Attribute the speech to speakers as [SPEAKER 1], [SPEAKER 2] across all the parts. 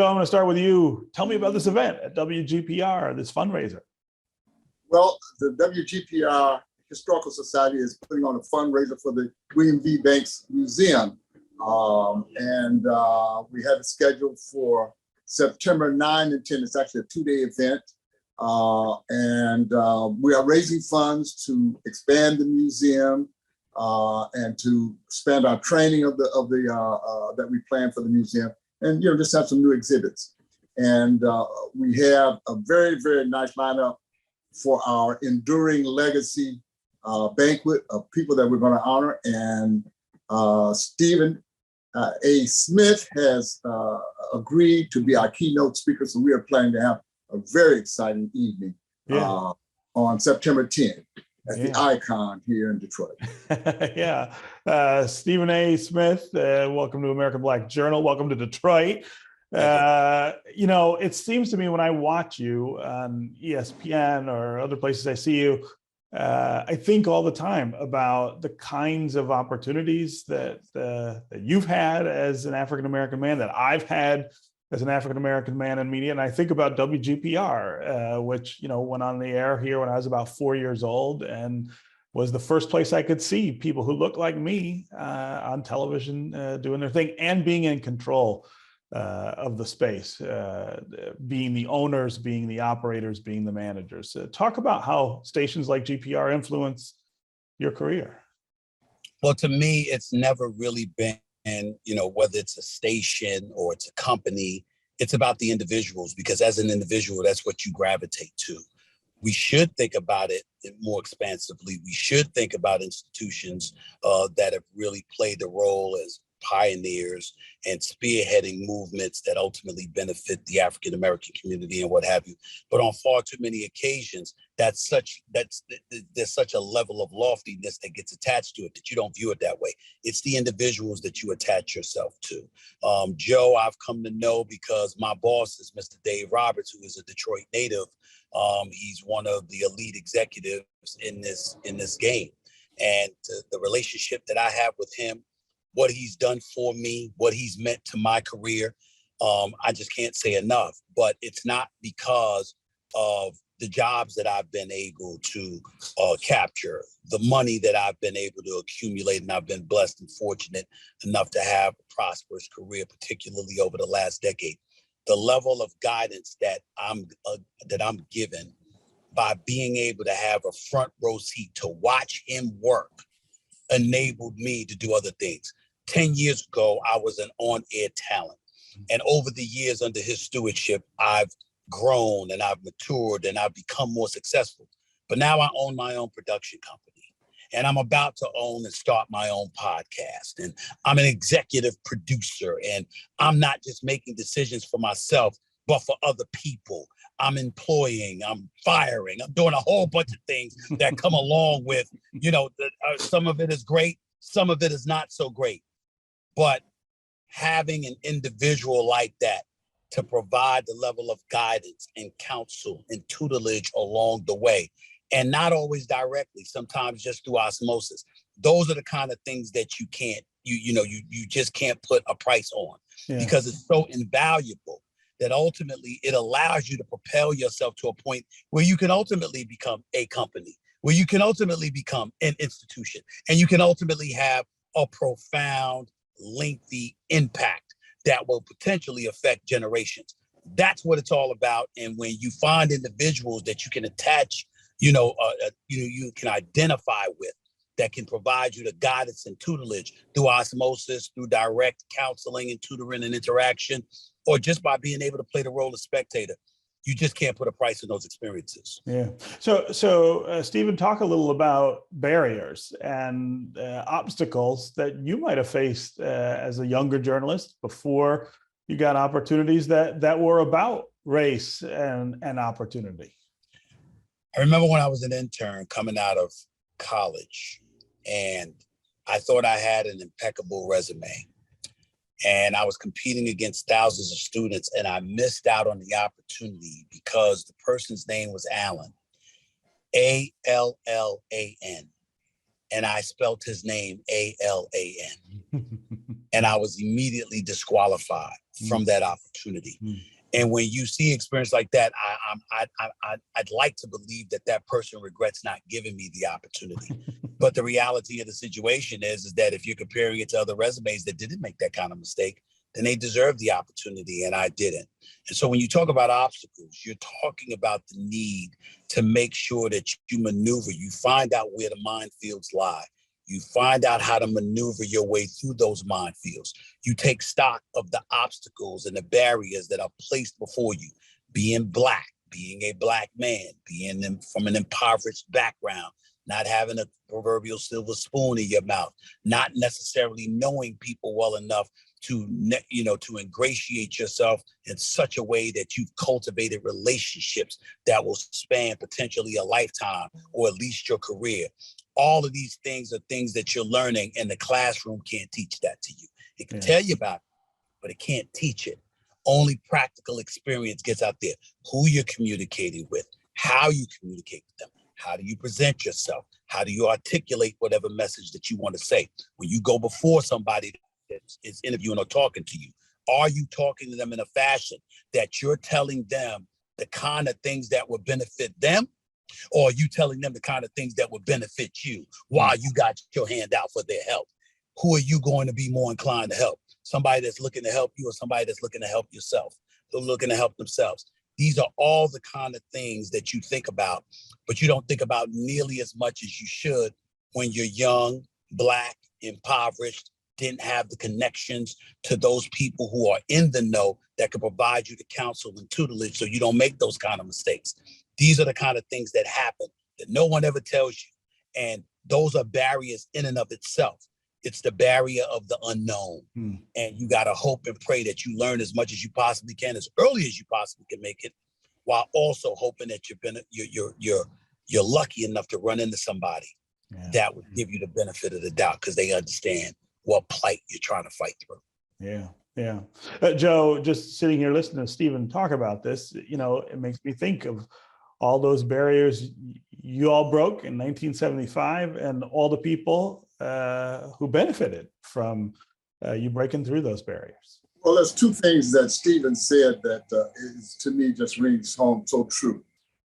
[SPEAKER 1] I'm going to start with you. Tell me about this event at WGPR, this fundraiser.
[SPEAKER 2] Well, the WGPR Historical Society is putting on a fundraiser for the William V. Banks Museum. We have it scheduled for September 9 and 10. It's actually a two-day event. We are raising funds to expand the museum and to expand our training that we plan for the museum, and just have some new exhibits. And we have a very, very nice lineup for our Enduring Legacy banquet of people that we're going to honor. And Stephen A. Smith has agreed to be our keynote speaker, so we are planning to have a very exciting evening on September 10th at the Icon here in Detroit.
[SPEAKER 1] Stephen A. Smith, welcome to American Black Journal. Welcome to Detroit. It seems to me when I watch you on ESPN or other places I see you, I think all the time about the kinds of opportunities that you've had as an African-American man, that I've had as an African-American man in media. And I think about WGPR, which, went on the air here when I was about 4 years old and was the first place I could see people who look like me on television doing their thing and being in control of the space, being the owners, being the operators, being the managers. Talk about how stations like GPR influence your career.
[SPEAKER 3] Well, to me, it's never really been, whether it's a station or it's a company, it's about the individuals, because as an individual, that's what you gravitate to. We should think about it more expansively. We should think about institutions that have really played the role as pioneers and spearheading movements that ultimately benefit the African-American community and what have you. But on far too many occasions, there's such a level of loftiness that gets attached to it that you don't view it that way. It's the individuals that you attach yourself to. Joe, I've come to know because my boss is Mr. Dave Roberts, who is a Detroit native. He's one of the elite executives in this game. And the relationship that I have with him, what he's done for me, what he's meant to my career, I just can't say enough. But it's not because of the jobs that I've been able to capture, the money that I've been able to accumulate, and I've been blessed and fortunate enough to have a prosperous career, particularly over the last decade. The level of guidance that I'm given by being able to have a front row seat to watch him work enabled me to do other things. 10 years ago, I was an on-air talent. And over the years under his stewardship, I've grown and I've matured and I've become more successful. But now I own my own production company. And I'm about to own and start my own podcast. And I'm an executive producer. And I'm not just making decisions for myself, but for other people. I'm employing, I'm firing, I'm doing a whole bunch of things that come along with, some of it is great, some of it is not so great. But having an individual like that to provide the level of guidance and counsel and tutelage along the way, and not always directly, sometimes just through osmosis. Those are the kind of things that you can't, you just can't put a price on because it's so invaluable that ultimately it allows you to propel yourself to a point where you can ultimately become a company, where you can ultimately become an institution, and you can ultimately have a profound, lengthy impact that will potentially affect generations. That's what it's all about. And when you find individuals that you can attach, you can identify with, that can provide you the guidance and tutelage through osmosis, through direct counseling and tutoring and interaction, or just by being able to play the role of spectator, you just can't put a price on those experiences.
[SPEAKER 1] Yeah. So Stephen, talk a little about barriers and obstacles that you might have faced as a younger journalist before you got opportunities that were about race and opportunity.
[SPEAKER 3] I remember when I was an intern coming out of college, and I thought I had an impeccable resume. And I was competing against thousands of students, and I missed out on the opportunity because the person's name was Allen, A-L-L-A-N. And I spelt his name A-L-A-N. and I was immediately disqualified from that opportunity. And when you see experience like that, I'd like to believe that that person regrets not giving me the opportunity. But the reality of the situation is that if you're comparing it to other resumes that didn't make that kind of mistake, then they deserve the opportunity and I didn't. And so when you talk about obstacles, you're talking about the need to make sure that you maneuver, you find out where the minefields lie. You find out how to maneuver your way through those minefields. You take stock of the obstacles and the barriers that are placed before you. Being Black, being a Black man, being from an impoverished background, not having a proverbial silver spoon in your mouth, not necessarily knowing people well enough to ingratiate yourself in such a way that you've cultivated relationships that will span potentially a lifetime or at least your career. All of these things are things that you're learning, and the classroom can't teach that to you. It can tell you about it, but it can't teach it. Only practical experience gets out there. Who you're communicating with, how you communicate with them, how do you present yourself, how do you articulate whatever message that you want to say. When you go before somebody that is interviewing or talking to you, are you talking to them in a fashion that you're telling them the kind of things that would benefit them? Or are you telling them the kind of things that would benefit you while you got your hand out for their help? Who are you going to be more inclined to help? Somebody that's looking to help you or somebody that's looking to help yourself? They're looking to help themselves. These are all the kind of things that you think about, but you don't think about nearly as much as you should when you're young, Black, impoverished, didn't have the connections to those people who are in the know that could provide you the counsel and tutelage so you don't make those kind of mistakes. These are the kind of things that happen that no one ever tells you. And those are barriers in and of itself. It's the barrier of the unknown. And you got to hope and pray that you learn as much as you possibly can, as early as you possibly can make it, while also hoping that you're lucky enough to run into somebody that would give you the benefit of the doubt because they understand what plight you're trying to fight through.
[SPEAKER 1] Yeah. Joe, just sitting here listening to Stephen talk about this, it makes me think of all those barriers you all broke in 1975 and all the people who benefited from you breaking through those barriers.
[SPEAKER 2] Well, there's two things that Stephen said that is, to me, just rings home so true.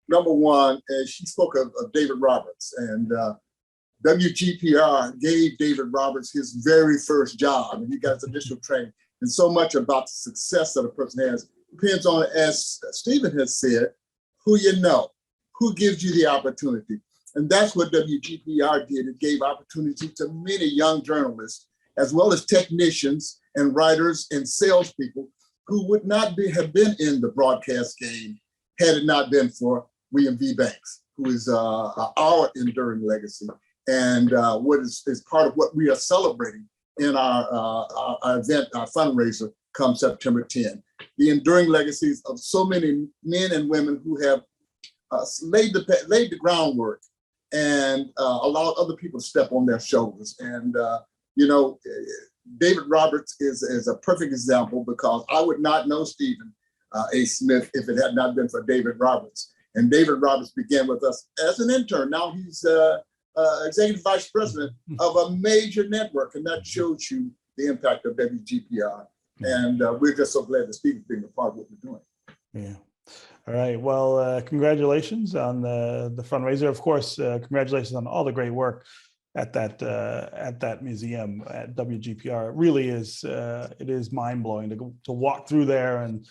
[SPEAKER 2] Number one, she spoke of David Roberts, and WGPR gave David Roberts his very first job, and he got his initial training. And so much about the success that a person has depends on, as Stephen has said, who you know, who gives you the opportunity. And that's what WGPR did. It gave opportunity to many young journalists, as well as technicians and writers and salespeople who would not have been in the broadcast game had it not been for William V. Banks, who is our enduring legacy. And what is part of what we are celebrating in our event, our fundraiser, come September 10. The enduring legacies of so many men and women who have laid the groundwork and allowed other people to step on their shoulders. And David Roberts is a perfect example, because I would not know Stephen A. Smith if it had not been for David Roberts. And David Roberts began with us as an intern. Now he's executive vice president of a major network, and that shows you the impact of WGPR. And we're just so glad that Stephen's being a part of what we're doing.
[SPEAKER 1] Yeah. All right. Well, congratulations on the fundraiser. Of course, congratulations on all the great work at that museum at WGPR. It really is. It is mind blowing to walk through there and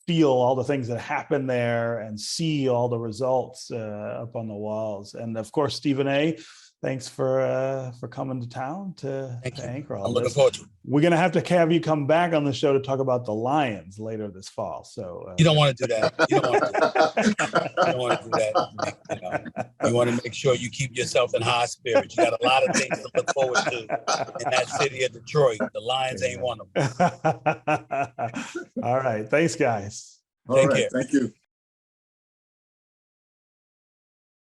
[SPEAKER 1] feel all the things that happen there and see all the results up on the walls. And of course, Stephen A., thanks for coming to town to anchor all this.
[SPEAKER 3] I'm looking forward to it.
[SPEAKER 1] We're going to have you come back on the show to talk about the Lions later this fall. So
[SPEAKER 3] you don't want to do that. You don't want to do that. You don't want to do that. You want to make sure you keep yourself in high spirits. You got a lot of things to look forward to in that city of Detroit. The Lions ain't one of them.
[SPEAKER 1] All right. Thanks, guys.
[SPEAKER 2] Take care. Thank you.